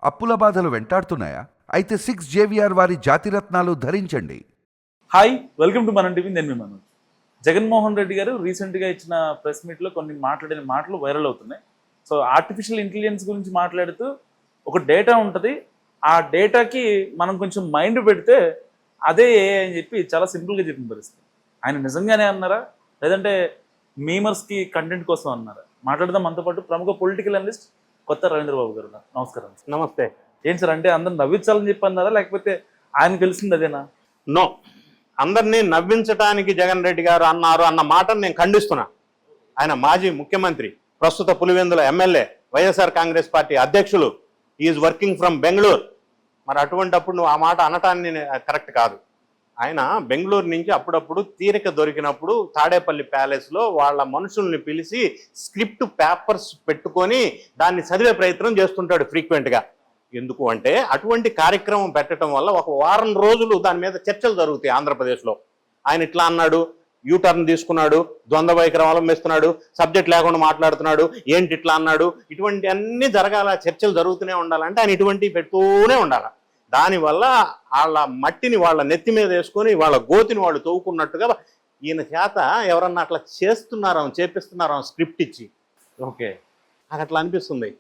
అప్పుల బాధలు వెంటాడుతున్నాయా? అయితే 6JVR వారి జాతిరత్నాలు ధరించండి. హాయ్, వెల్కమ్ టు మనం టీవీ. నేను మీ మనోజ్. జగన్మోహన్ రెడ్డి గారు రీసెంట్గా ఇచ్చిన ప్రెస్ మీట్లో కొన్ని మాట్లాడిన మాటలు వైరల్ అవుతున్నాయి. సో ఆర్టిఫిషియల్ ఇంటెలిజెన్స్ గురించి మాట్లాడుతూ ఒక డేటా ఉంటుంది, ఆ డేటాకి మనం కొంచెం మైండ్ పెడితే అదే AI అని చెప్పి చాలా సింపుల్గా చెప్పిన పరిస్థితి. ఆయన నిజంగానే అన్నారా, లేదంటే మీమర్స్కి కంటెంట్ కోసం అన్నారా? మాట్లాడదాం. మనతో పాటు ప్రముఖ పొలిటికల్ అనలిస్ట్ కొత్త రవీంద్రబాబు గారు. నమస్కారం. నమస్తే. ఏంటి సార్, అంటే అందరు నవ్వించాలని చెప్పి అన్నారా, లేకపోతే ఆయన తెలిసింది అదేనా? నో, అందరినీ నవ్వించడానికి జగన్ రెడ్డి గారు అన్నారు అన్న మాటను నేను ఖండిస్తున్నా. ఆయన మాజీ ముఖ్యమంత్రి, ప్రస్తుత పులివెందుల ఎమ్మెల్యే, వైఎస్ఆర్ కాంగ్రెస్ పార్టీ అధ్యక్షులు, ఈజ్ వర్కింగ్ ఫ్రమ్ బెంగళూరు. మరి అటువంటిప్పుడు నువ్వు ఆ మాట అనటాన్ని కరెక్ట్ కాదు. ఆయన బెంగళూరు నుంచి అప్పుడప్పుడు తీరిక దొరికినప్పుడు తాడేపల్లి ప్యాలెస్లో వాళ్ళ మనుషుల్ని పిలిచి స్క్రిప్ట్ పేపర్స్ పెట్టుకొని దాన్ని చదివే ప్రయత్నం చేస్తుంటాడు ఫ్రీక్వెంట్గా. ఎందుకు అంటే అటువంటి కార్యక్రమం పెట్టడం వల్ల ఒక వారం రోజులు దాని మీద చర్చలు జరుగుతాయి ఆంధ్రప్రదేశ్లో. ఆయన ఇట్లా అన్నాడు, యూటర్న్ తీసుకున్నాడు, ద్వంద్వ వైఖరి అవలంబిస్తున్నాడు, సబ్జెక్ట్ లేకుండా మాట్లాడుతున్నాడు, ఏంటి ఇట్లా అన్నాడు, ఇటువంటి అన్నీ జరగాల, చర్చలు జరుగుతూనే ఉండాలంటే ఆయన ఇటువంటివి పెడుతూనే ఉండాలి. దానివల్ల వాళ్ళ మట్టిని వాళ్ళ నెత్తి మీద వేసుకొని వాళ్ళ గోతిని వాళ్ళు తవ్వుకున్నట్టుగా ఈయన చేత ఎవరన్నా అట్లా చేపిస్తున్నారో స్క్రిప్ట్ ఇచ్చి. ఓకే, నాకు అట్లా అనిపిస్తుంది.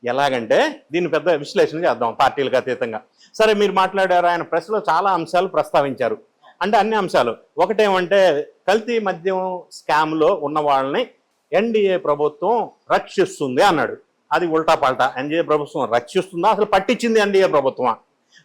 ఎలాగంటే దీన్ని పెద్ద విశ్లేషణ చేద్దాం పార్టీలకు అతీతంగా. సరే, మీరు మాట్లాడారు, ఆయన ప్రెస్లో చాలా అంశాలు ప్రస్తావించారు. అంటే అన్ని అంశాలు. ఒకటేమంటే కల్తీ మద్యం స్కామ్లో ఉన్న వాళ్ళని ఎన్డీఏ ప్రభుత్వం రక్షిస్తుంది అన్నాడు. అది ఉల్టా పల్టా. ఎన్డీఏ ప్రభుత్వం రక్షిస్తుందా, అసలు పట్టించింది ఎన్డీఏ ప్రభుత్వమా?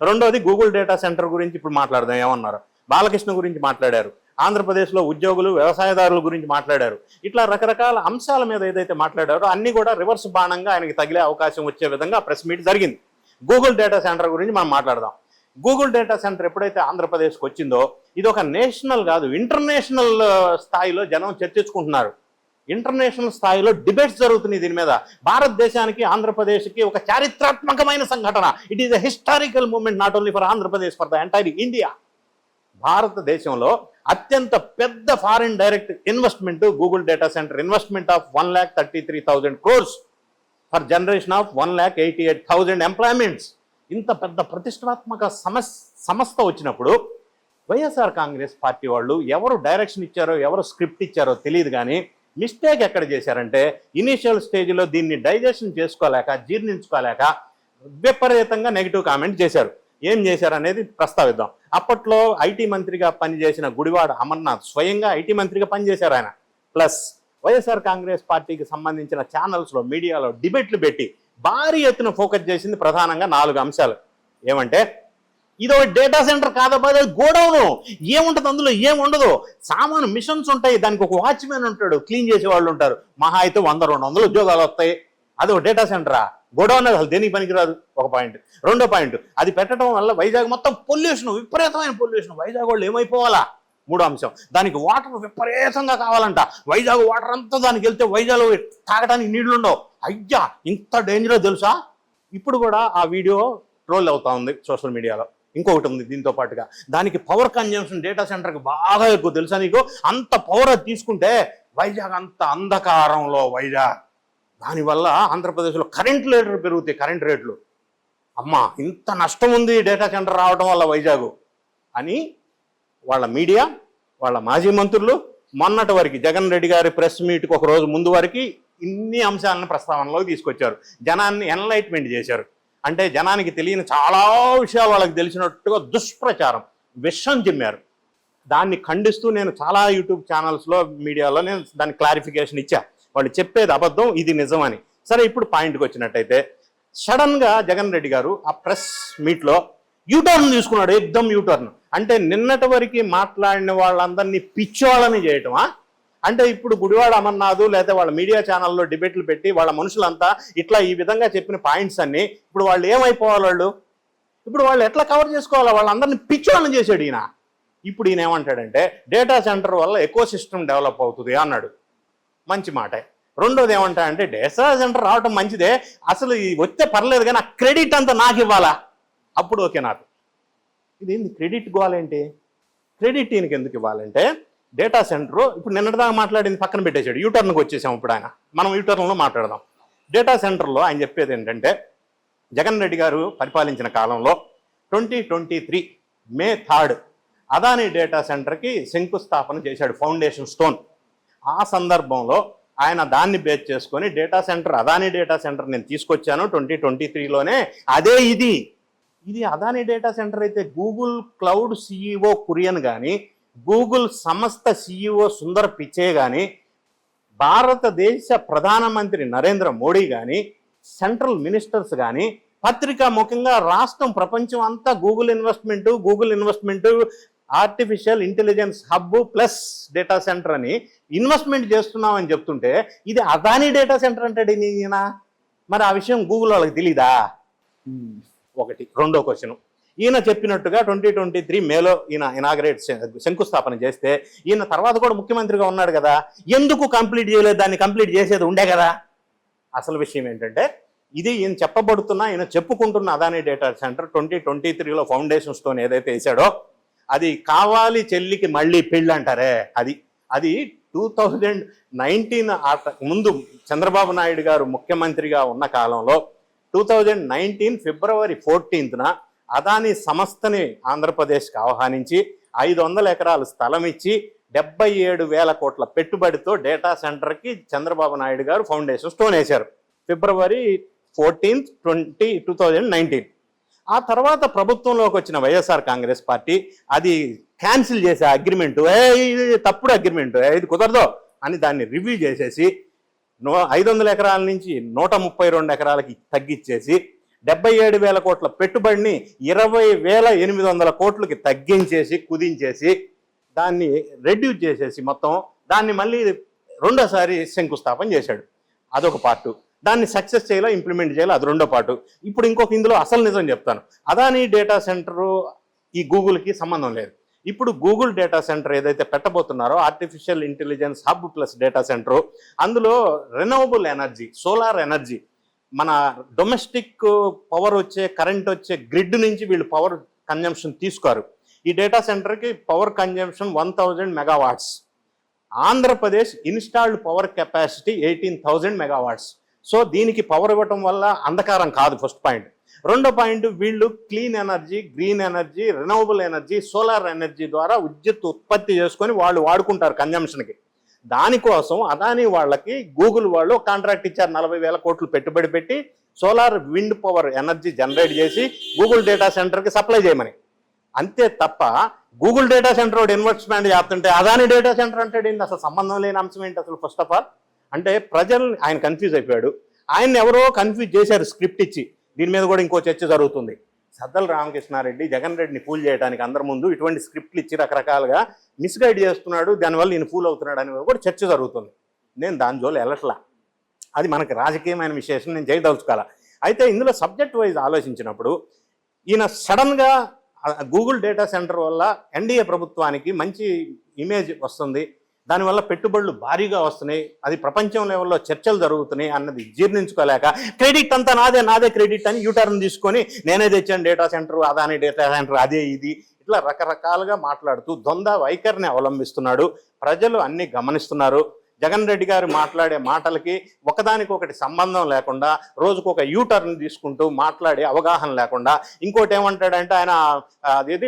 రెండోది గూగుల్ డేటా సెంటర్ గురించి ఇప్పుడు మాట్లాడదాం. ఏమన్నారు? బాలకృష్ణ గురించి మాట్లాడారు, ఆంధ్రప్రదేశ్లో ఉద్యోగులు వ్యవసాయదారుల గురించి మాట్లాడారు. ఇట్లా రకరకాల అంశాల మీద ఏదైతే మాట్లాడారో అన్నీ కూడా రివర్స్ బాణంగా ఆయనకి తగిలే అవకాశం వచ్చే విధంగా ప్రెస్ మీట్ జరిగింది. గూగుల్ డేటా సెంటర్ గురించి మనం మాట్లాడదాం. గూగుల్ డేటా సెంటర్ ఎప్పుడైతే ఆంధ్రప్రదేశ్కి వచ్చిందో ఇది ఒక నేషనల్ కాదు, ఇంటర్నేషనల్ స్థాయిలో జనం చర్చించుకుంటున్నారు. ఇంటర్నేషనల్ స్థాయిలో డిబేట్స్ జరుగుతున్నాయి దీని మీద. భారతదేశానికి ఆంధ్రప్రదేశ్కి ఒక చారిత్రాత్మకమైన సంఘటన. It is a historical moment, not only for Andhra Pradesh, for the entire India. భారతదేశంలో అత్యంత పెద్ద foreign direct investment Google data centre investment of 1,33,000 crores for generation of 1,88,000 employments. ఇంత పెద్ద ప్రతిష్టాత్మక సంస్థ వచ్చినప్పుడు వైఎస్ఆర్ కాంగ్రెస్ పార్టీ వాళ్ళు ఎవరు డైరెక్షన్ ఇచ్చారో, ఎవరు స్క్రిప్ట్ ఇచ్చారో తెలియదు. కానీ మిస్టేక్ ఎక్కడ చేశారంటే ఇనీషియల్ స్టేజ్లో దీన్ని డైజెషన్ చేసుకోలేక, జీర్ణించుకోలేక విపరీతంగా నెగిటివ్ కామెంట్ చేశారు. ఏం చేశారు అనేది ప్రస్తావిద్దాం. అప్పట్లో ఐటీ మంత్రిగా పనిచేసిన గుడివాడ అమర్నాథ్ స్వయంగా ఐటీ మంత్రిగా పనిచేశారు ఆయన. ప్లస్ వైఎస్ఆర్ కాంగ్రెస్ పార్టీకి సంబంధించిన ఛానల్స్లో, మీడియాలో డిబేట్లు పెట్టి భారీ ఎత్తున ఫోకస్ చేసింది ప్రధానంగా 4 అంశాలు. ఏమంటే ఇదో డేటా సెంటర్ కాదబ్బా, గోడౌను. ఏముంటుంది అందులో? ఏముండదు. సామాను మిషన్స్ ఉంటాయి, దానికి ఒక వాచ్మెన్ ఉంటాడు, క్లీన్ చేసే వాళ్ళు ఉంటారు. మహా అయితే 100-200 ఉద్యోగాలు వస్తాయి. అది ఒక డేటా సెంటరా? గోడౌన్ అసలు దేనికి పనికిరాదు. ఒక పాయింట్. రెండో పాయింట్, అది పెట్టడం వల్ల వైజాగ్ మొత్తం పొల్యూషన్, విపరీతమైన పొల్యూషన్. వైజాగ్ వాళ్ళు ఏమైపోవాలా? మూడో అంశం, దానికి వాటర్ విపరీతంగా కావాలంట. వైజాగ్ వాటర్ అంతా దానికి వెళ్తే వైజాగ్ తాగడానికి నీళ్లు ఉండవు. అయ్యా, ఇంత డేంజరో తెలుసా? ఇప్పుడు కూడా ఆ వీడియో ట్రోల్ అవుతా ఉంది సోషల్ మీడియాలో. ఇంకొకటి ఉంది దీంతో పాటుగా, దానికి పవర్ కన్జంప్షన్ డేటా సెంటర్కి బాగా ఎక్కువ. తెలుసా నీకు? అంత పవర్ తీసుకుంటే వైజాగ్ అంత అంధకారంలో వైజాగ్. దానివల్ల ఆంధ్రప్రదేశ్లో కరెంట్ రేట్లు పెరుగుతాయి, కరెంట్ రేట్లు. అమ్మా, ఇంత నష్టం ఉంది డేటా సెంటర్ రావడం వల్ల వైజాగ్ అని వాళ్ళ మీడియా, వాళ్ళ మాజీ మంత్రులు మొన్నటి వరకు జగన్ రెడ్డి గారి ప్రెస్ మీట్కి ఒక రోజు ముందు వరకు ఇన్ని అంశాలను ప్రస్తావనలోకి తీసుకొచ్చారు. జనాన్ని ఎన్లైట్మెంట్ చేశారు. అంటే జనానికి తెలియని చాలా విషయాలు వాళ్ళకి తెలిసినట్టుగా దుష్ప్రచారం, విషం చిమ్మారు. దాన్ని ఖండిస్తూ నేను చాలా యూట్యూబ్ ఛానల్స్లో, మీడియాలో నేను దానికి క్లారిఫికేషన్ ఇచ్చా. వాళ్ళు చెప్పేది అబద్ధం, ఇది నిజమని. సరే, ఇప్పుడు పాయింట్కి వచ్చినట్టయితే సడన్గా జగన్ రెడ్డి గారు ఆ ప్రెస్ మీట్లో యూటర్న్ తీసుకున్నాడు. ఎగ్దమ్ యూటర్న్. అంటే నిన్నటి వరకు మాట్లాడిన వాళ్ళందరినీ పిచ్చోళ్ళని చేయటమా? అంటే ఇప్పుడు గుడివాడ అమర్నాథ్ లేదా వాళ్ళ మీడియా ఛానల్లో డిబేట్లు పెట్టి వాళ్ళ మనుషులంతా ఇట్లా ఈ విధంగా చెప్పిన పాయింట్స్ అన్ని ఇప్పుడు వాళ్ళు ఏమైపోవాలి? ఇప్పుడు వాళ్ళు ఎట్లా కవర్ చేసుకోవాలా? వాళ్ళందరినీ పిచ్చోళ్ళని చేశాడు ఈయన. ఇప్పుడు ఈయన ఏమంటాడంటే డేటా సెంటర్ వల్ల ఎకో సిస్టమ్ డెవలప్ అవుతుంది అన్నాడు. మంచి మాటే. రెండోది ఏమంటాడంటే డేటా సెంటర్ రావటం మంచిదే, అసలు వస్తే పర్లేదు కానీ ఆ క్రెడిట్ అంతా నాకు ఇవ్వాలా, అప్పుడు ఓకే నాకు. ఇదేంది క్రెడిట్ గోవాలేంటి? క్రెడిట్ ఈయనకి ఎందుకు ఇవ్వాలంటే డేటా సెంటర్ ఇప్పుడు నిన్నటిదాకా మాట్లాడింది పక్కన పెట్టేశాడు. యూటర్న్కి వచ్చేసాం. ఇప్పుడు ఆయన మనం యూటర్న్లో మాట్లాడదాం. డేటా సెంటర్లో ఆయన చెప్పేది ఏంటంటే జగన్ రెడ్డి గారు పరిపాలించిన కాలంలో 2023 మే 3 అదానీ డేటా సెంటర్కి శంకుస్థాపన చేశాడు, ఫౌండేషన్ స్టోన్. ఆ సందర్భంలో ఆయన దాన్ని బేస్ చేసుకొని data centre, Adani data centre నేను తీసుకొచ్చాను 2023లోనే. అదే ఇది అదానీ డేటా సెంటర్ అయితే గూగుల్ క్లౌడ్ సిఇఓ కురియన్ కానీ, గూగుల్ సంస్థ సిఇఓ సుందర్ పిచే కానీ, భారతదేశ ప్రధానమంత్రి నరేంద్ర మోడీ కానీ, సెంట్రల్ మినిస్టర్స్ కానీ పత్రికా ముఖ్యంగా రాష్ట్రం ప్రపంచం అంతా Google investment artificial intelligence hub plus data centre అని ఇన్వెస్ట్మెంట్ చేస్తున్నామని చెప్తుంటే ఇది అదానీ డేటా సెంటర్ అంటాడు ఈయన. మరి ఆ విషయం గూగుల్ వాళ్ళకి తెలీదా? ఒకటి. రెండో క్వశ్చన్, ఈయన చెప్పినట్టుగా 2023 మేలో ఈయన ఇనాగ్రేట్ శంకుస్థాపన చేస్తే ఈయన తర్వాత కూడా ముఖ్యమంత్రిగా ఉన్నాడు కదా, ఎందుకు కంప్లీట్ చేయలేదు? దాన్ని కంప్లీట్ చేసేది ఉండే కదా. అసలు విషయం ఏంటంటే ఇది ఈయన ఈయన చెప్పుకుంటున్న అదానీ డేటా సెంటర్ 2023లో ఫౌండేషన్ స్టోన్ ఏదైతే వేసాడో అది కావాలి చెల్లికి మళ్ళీ పెళ్ళి అంటారే, అది 2019 ముందు చంద్రబాబు నాయుడు గారు ముఖ్యమంత్రిగా ఉన్న కాలంలో 2019 ఫిబ్రవరి 14న అదానీ సంస్థని ఆంధ్రప్రదేశ్కి ఆహ్వానించి 500 ఎకరాల స్థలం ఇచ్చి 77,000 కోట్ల పెట్టుబడితో డేటా సెంటర్కి చంద్రబాబు నాయుడు గారు ఫౌండేషన్ స్టోన్ వేశారు ఫిబ్రవరి 14th 2019. ఆ తర్వాత ప్రభుత్వంలోకి వచ్చిన వైఎస్ఆర్ కాంగ్రెస్ పార్టీ అది క్యాన్సిల్ చేసే అగ్రిమెంట్, ఇది తప్పుడు అగ్రిమెంట్, ఇది కుదరదు అని దాన్ని రివ్యూ చేసేసి 500 ఎకరాల నుంచి 132 ఎకరాలకి తగ్గించేసి 77,000 కోట్ల పెట్టుబడిని 20,800 కోట్లకి తగ్గించేసి కుదించేసి దాన్ని రెడ్యూస్ చేసేసి మొత్తం దాన్ని మళ్ళీ రెండోసారి శంకుస్థాపన చేశాడు. అదొక పార్టు. దాన్ని సక్సెస్ చేయాలో ఇంప్లిమెంట్ చేయాలో అది రెండో పార్టు. ఇప్పుడు ఇందులో అసలు నిజం చెప్తాను. అదానీ డేటా సెంటరు ఈ గూగుల్కి సంబంధం లేదు. ఇప్పుడు గూగుల్ డేటా సెంటర్ ఏదైతే పెట్టబోతున్నారో artificial intelligence hub plus data centre, అందులో రెన్యూవబుల్ ఎనర్జీ, సోలార్ ఎనర్జీ, మన డొమెస్టిక్ పవర్ వచ్చే కరెంట్ వచ్చే గ్రిడ్ నుంచి వీళ్ళు పవర్ కన్జంప్షన్ తీసుకోరు. ఈ డేటా సెంటర్కి power consumption 1000 megawatts. Andhra Pradesh installed power capacity 18,000 megawatts. So దీనికి పవర్ ఇవ్వటం వల్ల అంధకారం కాదు, ఫస్ట్ పాయింట్. రెండో పాయింట్, వీళ్ళు clean energy, green energy, renewable energy, solar energy ద్వారా విద్యుత్ ఉత్పత్తి చేసుకొని వాళ్ళు వాడుకుంటారు కన్జంప్షన్కి. దానికోసం అదానీ వాళ్ళకి గూగుల్ వాళ్ళు కాంట్రాక్ట్ ఇచ్చారు, 40,000 కోట్లు పెట్టుబడి పెట్టి solar wind power energy generate చేసి గూగుల్ డేటా సెంటర్కి సప్లై చేయమని. అంతే తప్ప గూగుల్ డేటా సెంటర్ ఒకటి ఇన్వెస్ట్మెంట్ చేస్తుంటే అదానీ డేటా సెంటర్ అంటే ఏంటి? అసలు సంబంధం లేని అంశం ఏంటి అసలు? ఫస్ట్ ఆఫ్ ఆల్ అంటే ప్రజలు ఆయన కన్ఫ్యూజ్ అయిపోయాడు. ఆయన్ని ఎవరో కన్ఫ్యూజ్ చేశారు స్క్రిప్ట్ ఇచ్చి. దీని మీద కూడా ఇంకో చర్చ జరుగుతుంది. సద్దల రామకృష్ణారెడ్డి జగన్ రెడ్డిని ఫూల్ చేయడానికి అందరి ముందు ఇటువంటి స్క్రిప్ట్లు ఇచ్చి రకరకాలుగా మిస్గైడ్ చేస్తున్నాడు, దానివల్ల ఈయన ఫూల్ అవుతున్నాడు అని కూడా చర్చ జరుగుతుంది. నేను దాని జోలు వెళ్ళట్లా, అది మనకి రాజకీయమైన విశేషం, నేను చేయదలుచుకోవాలా. అయితే ఇందులో సబ్జెక్ట్ వైజ్ ఆలోచించినప్పుడు ఈయన సడన్గా గూగుల్ డేటా సెంటర్ వల్ల ఎన్డీఏ ప్రభుత్వానికి మంచి ఇమేజ్ వస్తుంది, దానివల్ల పెట్టుబడులు భారీగా వస్తున్నాయి, అది ప్రపంచం లెవెల్లో చర్చలు జరుగుతున్నాయి అన్నది జీర్ణించుకోలేక క్రెడిట్ అంతా నాదే క్రెడిట్ అని యూటర్న్ తీసుకొని నేనే తెచ్చాను data centre, Adani data centre, అదే ఇది, ఇట్లా రకరకాలుగా మాట్లాడుతూ ద్వంద్వ వైఖరిని అవలంబిస్తున్నాడు. ప్రజలు అన్ని గమనిస్తున్నారు. జగన్ రెడ్డి గారు మాట్లాడే మాటలకి ఒకదానికొకటి సంబంధం లేకుండా రోజుకు ఒక యూటర్న్ తీసుకుంటూ మాట్లాడే అవగాహన లేకుండా ఇంకోటి ఏమంటాడంటే ఆయన అదేది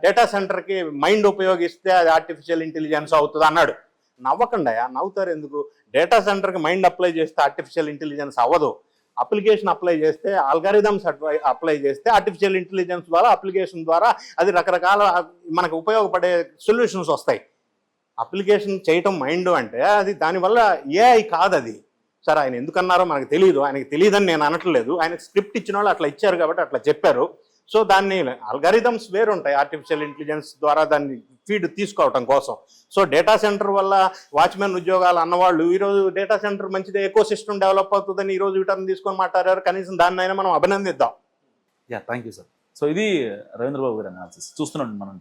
డేటా సెంటర్కి మైండ్ ఉపయోగిస్తే అది ఆర్టిఫిషియల్ ఇంటెలిజెన్స్ అవుతుంది అన్నాడు. నవ్వకుండా, నవ్వుతారు ఎందుకు? డేటా సెంటర్కి మైండ్ అప్లై చేస్తే ఆర్టిఫిషియల్ ఇంటెలిజెన్స్ అవ్వదు. అప్లికేషన్ అప్లై చేస్తే, ఆల్గారిథమ్స్ అప్లై చేస్తే ఆర్టిఫిషియల్ ఇంటెలిజెన్స్ ద్వారా అప్లికేషన్ ద్వారా అది రకరకాల మనకు ఉపయోగపడే సొల్యూషన్స్ వస్తాయి. అప్లికేషన్ చేయటం మైండ్ అంటే అది దానివల్ల ఏఐ కాదు అది. సరే ఆయన ఎందుకన్నారో మనకు తెలియదు, ఆయనకి తెలియదని నేను అనట్లేదు. ఆయనకు స్క్రిప్ట్ ఇచ్చిన వాళ్ళు అట్లా ఇచ్చారు కాబట్టి అట్లా చెప్పారు. సో దాన్ని అల్గారిథమ్స్ వేరు ఉంటాయి ఆర్టిఫిషియల్ ఇంటెలిజెన్స్ ద్వారా దాన్ని ఫీడ్ తీసుకోవటం కోసం. సో డేటా సెంటర్ వల్ల వాచ్మెన్ ఉద్యోగాలు అన్నవాళ్ళు ఈరోజు డేటా సెంటర్ మంచిదే, ఎకో సిస్టమ్ డెవలప్ అవుతుందని ఈరోజు యూటర్న్ తీసుకొని మాట్లాడారు. కనీసం దాన్నైనా మనం అభినందిద్దాం. Thank you sir. సో ఇది రవీంద్రబాబు గారి అనాలిసిస్ చూస్తున్నాం మనం.